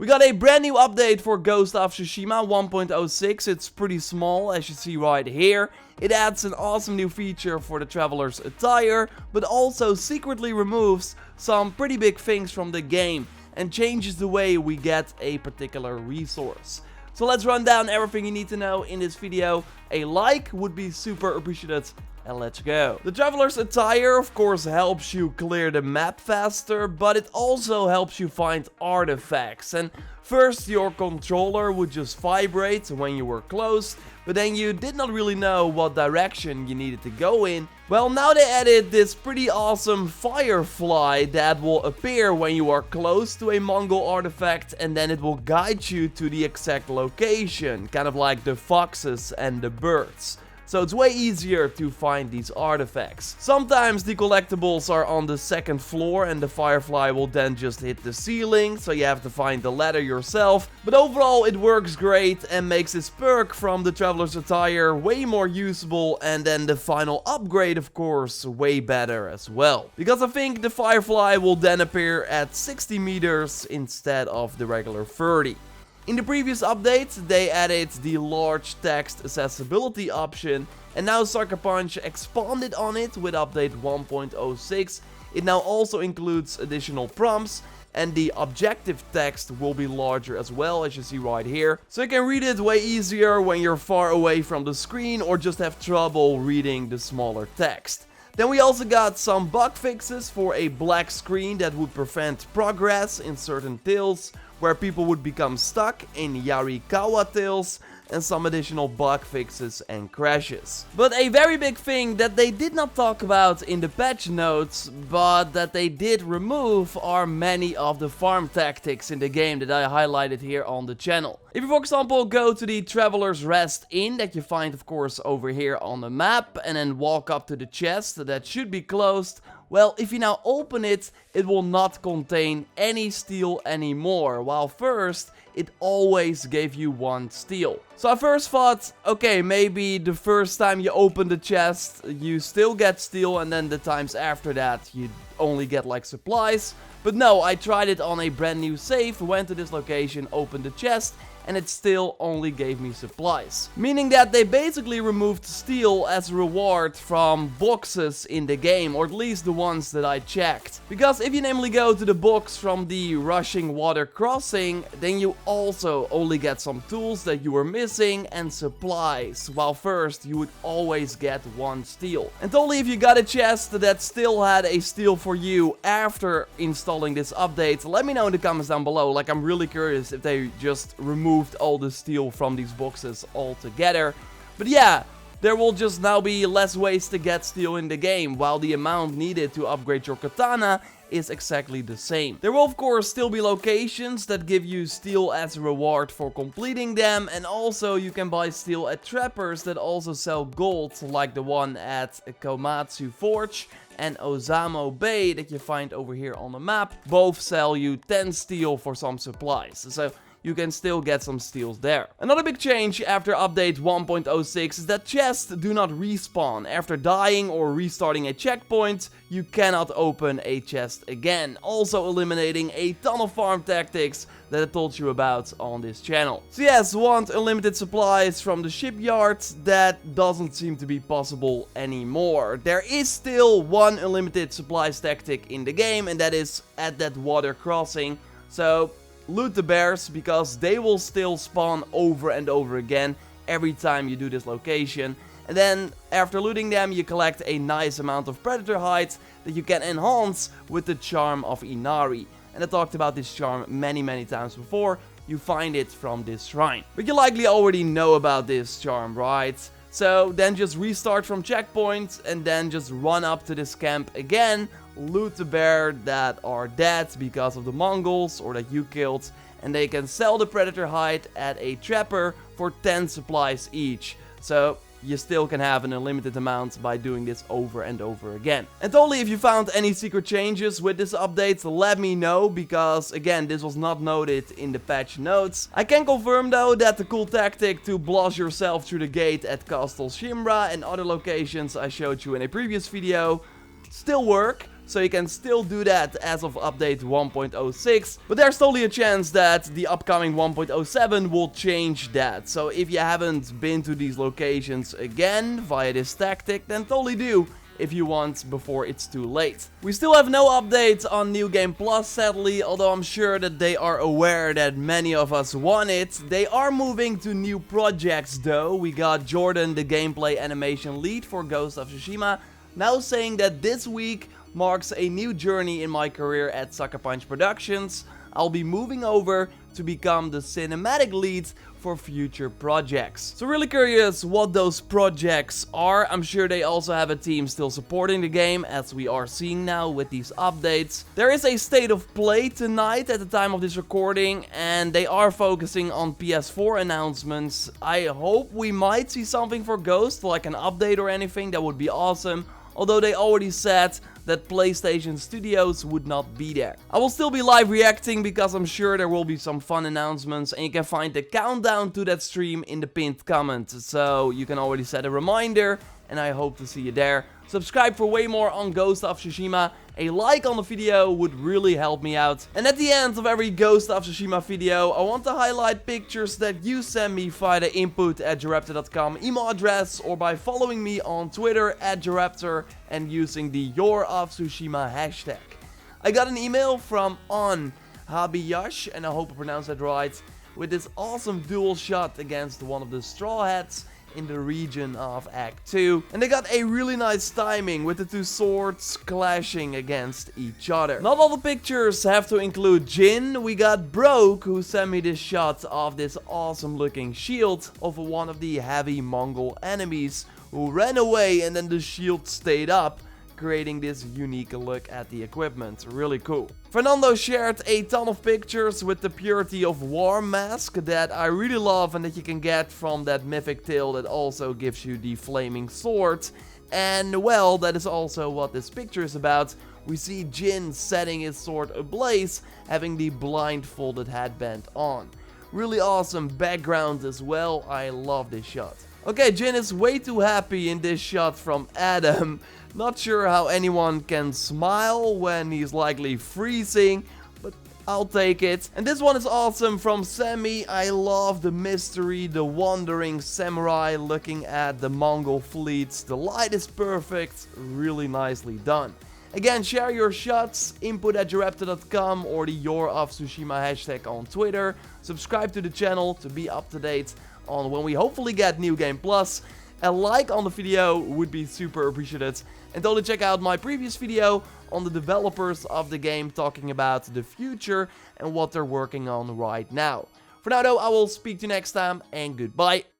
We got a brand new update for Ghosts of Tsushima 1.06. It's pretty small, as you see right here. It adds an awesome new feature for the traveler's attire, but also secretly removes some pretty big things from the game and changes the way we get a particular resource. So let's run down everything you need to know in this video. A like would be super appreciated. And let's go. The traveler's attire of course helps you clear the map faster, but it also helps you find artifacts. And first your controller would just vibrate when you were close, but then you did not really know what direction you needed to go in. Well, now they added this pretty awesome firefly that will appear when you are close to a Mongol artifact, and then it will guide you to the exact location, kind of like the foxes and the birds. So it's way easier to find these artifacts. Sometimes the collectibles are on the second floor and the firefly will then just hit the ceiling, so you have to find the ladder yourself. But overall it works great and makes this perk from the traveler's attire way more usable, and then the final upgrade of course way better as well. Because I think the firefly will then appear at 60 meters instead of the regular 30. In the previous update, they added the large text accessibility option, and now Sucker Punch expanded on it with update 1.06. It now also includes additional prompts, and the objective text will be larger as well, as you see right here. So you can read it way easier when you're far away from the screen or just have trouble reading the smaller text. Then we also got some bug fixes for a black screen that would prevent progress in certain tills, where people would become stuck in Yarikawa tills, and some additional bug fixes and crashes. But a very big thing that they did not talk about in the patch notes, but that they did remove, are many of the farm tactics in the game that I highlighted here on the channel. If you, for example, go to the Traveler's Rest Inn that you find of course over here on the map, and then walk up to the chest that should be closed, well, if you now open it, it will not contain any steel anymore, while first it always gave you 1 steel. So I first thought, okay, maybe the first time you open the chest you still get steel, and then the times after that you only get like supplies. But no, I tried it on a brand new save, went to this location, opened the chest, and it still only gave me supplies. Meaning that they basically removed steel as a reward from boxes in the game, or at least the ones that I checked. Because if you namely go to the box from the rushing water crossing, then you also only get some tools that you were missing and supplies, while first you would always get 1 steel. And only if you got a chest that still had a steel for you after installing this update, let me know in the comments down below. Like, I'm really curious if they just removed all the steel from these boxes altogether. But yeah, there will just now be less ways to get steel in the game, while the amount needed to upgrade your katana is exactly the same. There will of course still be locations that give you steel as a reward for completing them, and also you can buy steel at trappers that also sell gold, like the one at Komatsu Forge and Ozamo Bay that you find over here on the map. Both sell you 10 steel for some supplies, so you can still get some steals there. Another big change after update 1.06 is that chests do not respawn. After dying or restarting a checkpoint, you cannot open a chest again. Also eliminating a ton of farm tactics that I told you about on this channel. So yes, want unlimited supplies from the shipyard? That doesn't seem to be possible anymore. There is still one unlimited supplies tactic in the game, and that is at that water crossing. So loot the bears, because they will still spawn over and over again every time you do this location. And then after looting them, you collect a nice amount of predator hide that you can enhance with the charm of Inari. And I talked about this charm many times before. You find it from this shrine. But you likely already know about this charm, right? So then just restart from checkpoint and then just run up to this camp again, loot the bear that are dead because of the Mongols or that you killed, and they can sell the predator hide at a trapper for 10 supplies each. So you still can have an unlimited amount by doing this over and over again. And totally, if you found any secret changes with this update, let me know, because again, this was not noted in the patch notes. I can confirm though that the cool tactic to blast yourself through the gate at Castle Shimra and other locations I showed you in a previous video still work. so you can still do that as of update 1.06, but there's totally a chance that the upcoming 1.07 will change that. So if you haven't been to these locations again via this tactic, then totally do if you want before it's too late. We still have no updates on New Game Plus, sadly, although I'm sure that they are aware that many of us want it. They are moving to new projects though. We got Jordan, the gameplay animation lead for Ghosts of Tsushima, now saying that this week marks a new journey in my career at Sucker Punch Productions. I'll be moving over to become the cinematic lead for future projects. So really curious what those projects are. I'm sure they also have a team still supporting the game, as we are seeing now with these updates. There is a state of play tonight at the time of this recording, and they are focusing on PS4 announcements. I hope we might see something for Ghost, like an update or anything. That would be awesome. Although they already said that PlayStation Studios would not be there. I will still be live reacting because I'm sure there will be some fun announcements, and you can find the countdown to that stream in the pinned comment. So you can already set a reminder, and I hope to see you there. Subscribe for way more on Ghost of Tsushima. A like on the video would really help me out. And at the end of every Ghost of Tsushima video, I want to highlight pictures that you send me via the input@JorRaptor.com email address, or by following me on Twitter @JorRaptor and using the Your of Tsushima hashtag. I got an email from On Habiyash, and I hope I pronounced that right, with this awesome dual shot against one of the Straw Hats in the region of Act 2. And they got a really nice timing with the two swords clashing against each other. Not all the pictures have to include Jin. We got Broke, who sent me this shot of this awesome looking shield of one of the heavy Mongol enemies who ran away, and then the shield stayed up, creating this unique look at the equipment. Really cool. Fernando shared a ton of pictures with the Purity of War mask that I really love and that you can get from that mythic tale that also gives you the flaming sword. And well, that is also what this picture is about. We see Jin setting his sword ablaze, having the blindfolded headband on. Really awesome background as well. I love this shot. Okay, Jin is way too happy in this shot from Adam. Not sure how anyone can smile when he's likely freezing, but I'll take it. And this one is awesome from Sammy. I love the mystery, the wandering samurai looking at the Mongol fleets. The light is perfect, really nicely done. Again, share your shots, input@JorRaptor.com or the Your of Tsushima hashtag on Twitter. Subscribe to the channel to be up to date on when we hopefully get New Game Plus. A like on the video would be super appreciated. And totally check out my previous video on the developers of the game, talking about the future and what they're working on right now. For now though, I will speak to you next time, and goodbye.